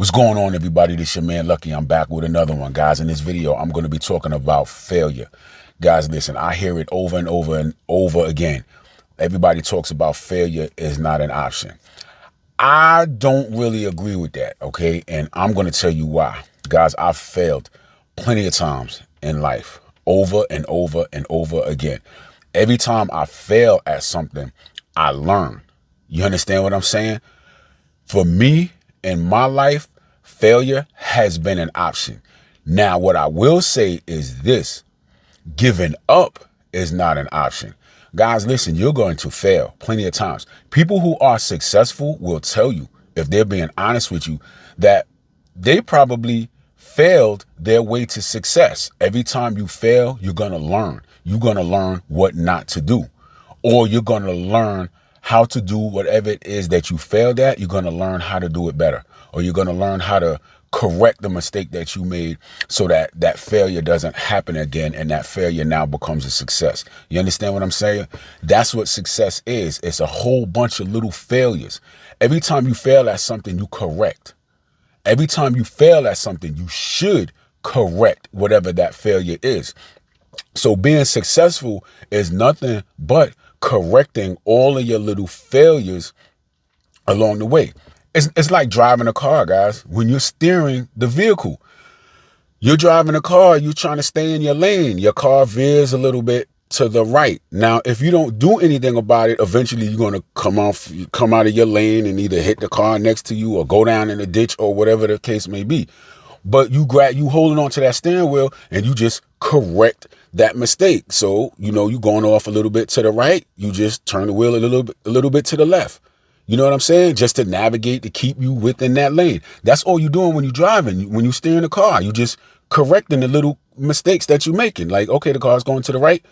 What's going on, everybody? This your man Lucky. I'm back with another one, guys. In this video, I'm going to be talking about failure. Guys, listen, I hear it over and over and over again. Everybody talks about failure is not an option. I don't really agree with that, okay? And I'm going to tell you why. Guys, I've failed plenty of times in life, over and over and over again. Every time I fail at something, I learn. You understand what I'm saying? For me, in my life, failure has been an option. Now, what I will say is this: giving up is not an option. Guys, listen, you're going to fail plenty of times. People who are successful will tell you, if they're being honest with you, that they probably failed their way to success. Every time you fail, you're going to learn. You're going to learn what not to do, or you're going to learn how to do whatever it is that you failed at. You're going to learn how to do it better, or you're going to learn how to correct the mistake that you made so that that failure doesn't happen again, and that failure now becomes a success. You understand what I'm saying? That's what success is. It's a whole bunch of little failures. Every time you fail at something, you correct. Every time you fail at something, you should correct whatever that failure is. So being successful is nothing but correcting all of your little failures along the way. It's like driving a car, guys. When you're steering the vehicle, you're driving a car, you're trying to stay in your lane. Your car veers a little bit to the right. Now, if you don't do anything about it, eventually you're going to come out of your lane and either hit the car next to you or go down in a ditch or whatever the case may be. But you holding on to that steering wheel and you just correct that mistake. So, you going off a little bit to the right, you just turn the wheel a little bit to the left. You know what I'm saying? Just to navigate, to keep you within that lane. That's all you're doing when you're driving. When you're steering the car, you just correcting the little mistakes that you're making. Like, okay, the car's going to the right,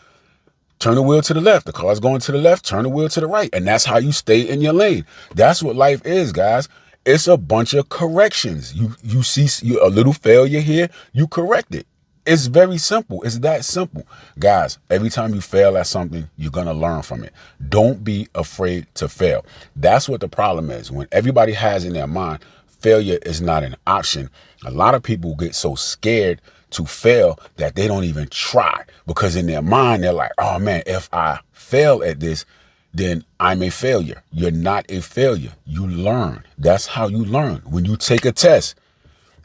turn the wheel to the left. The car's going to the left, turn the wheel to the right. And that's how you stay in your lane. That's what life is, guys. It's a bunch of corrections. You see a little failure here, you correct it. It's very simple. It's that simple. Guys, every time you fail at something, you're going to learn from it. Don't be afraid to fail. That's what the problem is. When everybody has in their mind, failure is not an option, a lot of people get so scared to fail that they don't even try, because in their mind, they're like, oh man, if I fail at this, then I'm a failure. You're not a failure. You learn. That's how you learn. When you take a test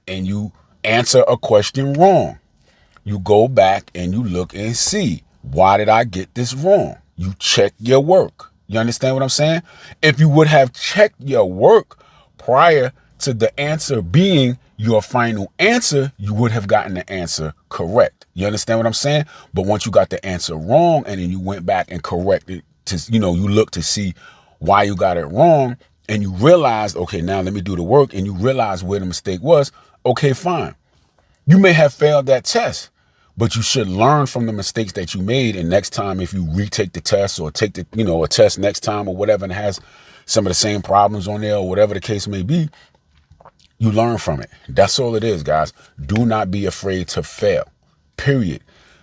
and you answer a question wrong, you go back and you look and see, why did I get this wrong? You check your work. You understand what I'm saying? If you would have checked your work prior to the answer being your final answer, you would have gotten the answer correct. You understand what I'm saying? But once you got the answer wrong and then you went back and corrected to, you look to see why you got it wrong, and you realized, okay, now let me do the work, and you realize where the mistake was, okay, fine. You may have failed that test, but you should learn from the mistakes that you made. And next time, if you retake the test or take the, a test next time or whatever, and it has some of the same problems on there or whatever the case may be, you learn from it. That's all it is, guys. Do not be afraid to fail, period.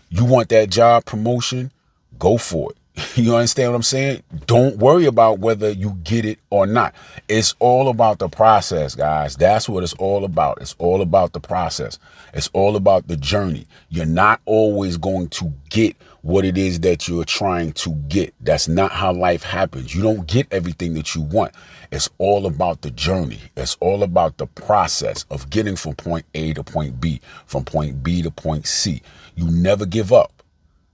You want that job promotion, go for it. You understand what I'm saying? Don't worry about whether you get it or not. It's all about the process, guys. That's what it's all about. It's all about the process. It's all about the journey. You're not always going to get what it is that you're trying to get. That's not how life happens. You don't get everything that you want. It's all about the journey. It's all about the process of getting from point A to point B, from point B to point C. You never give up.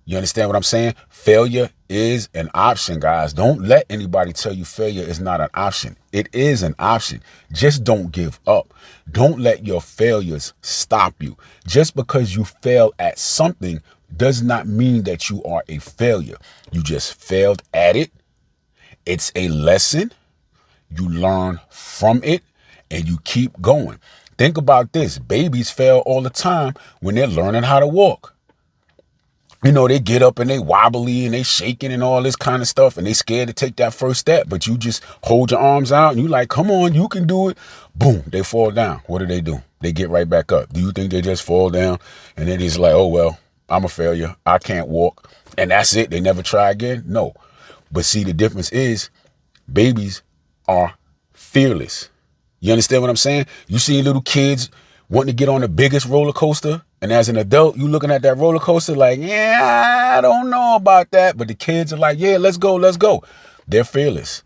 You understand what I'm saying? Failure is an option, guys. Don't let anybody tell you failure is not an option. It is an option. Just don't give up. Don't let your failures stop you. Just because you fail at something does not mean that you are a failure. You just failed at it. It's a lesson. You learn from it and you keep going. Think about this. Babies fail all the time when they're learning how to walk. They get up and they wobbly and they shaking and all this kind of stuff, and they scared to take that first step. But you just hold your arms out and you like, come on, you can do it. Boom, they fall down. What do? They get right back up. Do you think they just fall down and then it's like, oh, well, I'm a failure. I can't walk. And that's it. They never try again? No. But see, the difference is babies are fearless. You understand what I'm saying? You see little kids wanting to get on the biggest roller coaster, and as an adult, you looking at that roller coaster like, yeah, I don't know about that. But the kids are like, yeah, let's go, let's go. They're fearless.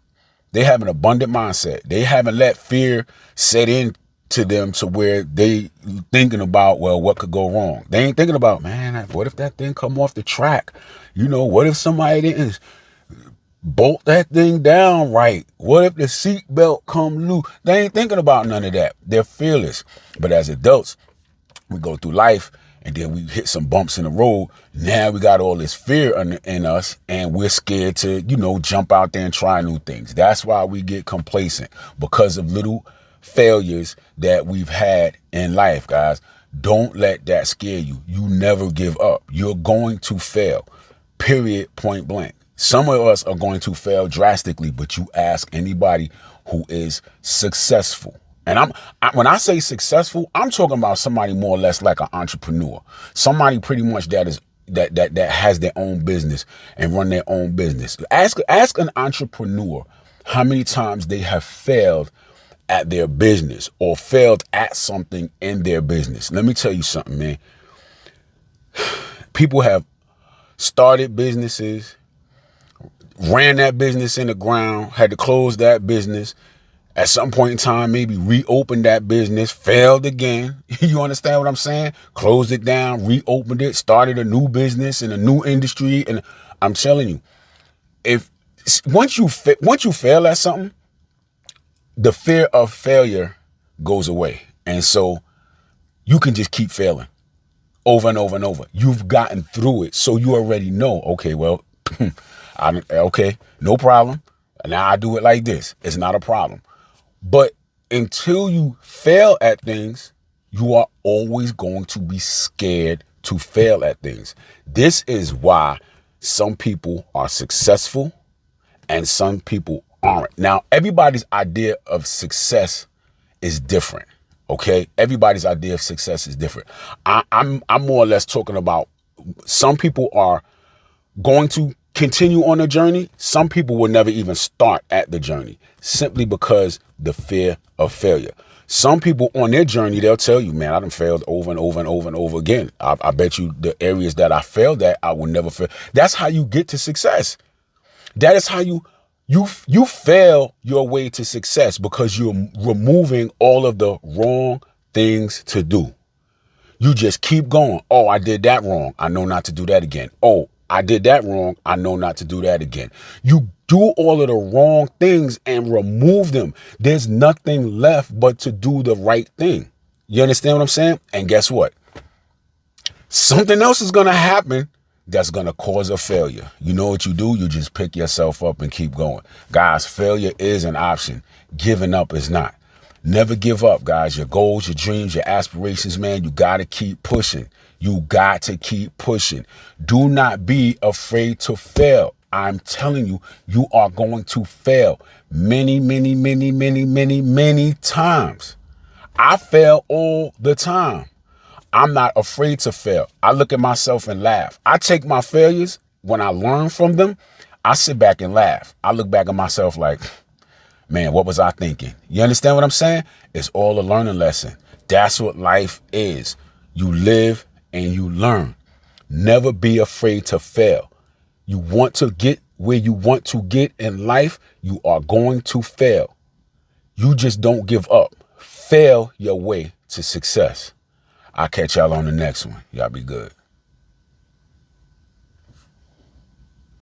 They have an abundant mindset. They haven't let fear set in to them to where they thinking about, well, what could go wrong? They ain't thinking about, man, what if that thing come off the track? You know, what if somebody didn't bolt that thing down right? What if the seatbelt come loose? They ain't thinking about none of that. They're fearless. But as adults, we go through life and then we hit some bumps in the road. Now we got all this fear in us, and we're scared to, jump out there and try new things. That's why we get complacent, because of little failures that we've had in life, guys. Don't let that scare you. You never give up. You're going to fail, period, point blank. Some of us are going to fail drastically, but you ask anybody who is successful. And when I say successful, I'm talking about somebody more or less like an entrepreneur, somebody pretty much that has their own business and run their own business. Ask an entrepreneur how many times they have failed at their business or failed at something in their business. Let me tell you something, man. People have started businesses, ran that business in the ground, had to close that business. At some point in time, maybe reopened that business, failed again. You understand what I'm saying? Closed it down, reopened it, started a new business in a new industry. And I'm telling you, once you fail at something, the fear of failure goes away. And so you can just keep failing over and over and over. You've gotten through it. So you already know, okay, well, okay, no problem. Now I do it like this. It's not a problem. But until you fail at things, you are always going to be scared to fail at things. This is why some people are successful and some people aren't. Now, everybody's idea of success is different. Okay? Everybody's idea of success is different. I'm more or less talking about some people are going to continue on a journey. Some people will never even start at the journey simply because the fear of failure. Some people on their journey, they'll tell you, man, I done failed over and over and over and over again. I bet you the areas that I failed at, I will never fail. That's how you get to success. That is how you fail your way to success, because you're removing all of the wrong things to do. You just keep going. Oh, I did that wrong. I know not to do that again. Oh, I did that wrong. I know not to do that again. You do all of the wrong things and remove them. There's nothing left but to do the right thing. You understand what I'm saying? And guess what? Something else is going to happen that's going to cause a failure. You know what you do? You just pick yourself up and keep going. Guys, failure is an option. Giving up is not. Never give up, guys. Your goals, your dreams, your aspirations, man, you got to keep pushing. You got to keep pushing. Do not be afraid to fail. I'm telling you, you are going to fail many, many, many, many, many, many times. I fail all the time. I'm not afraid to fail. I look at myself and laugh. I take my failures, when I learn from them, I sit back and laugh. I look back at myself like, man, what was I thinking? You understand what I'm saying? It's all a learning lesson. That's what life is. You live and you learn. Never be afraid to fail. You want to get where you want to get in life, you are going to fail. You just don't give up. Fail your way to success. I'll catch y'all on the next one. Y'all be good.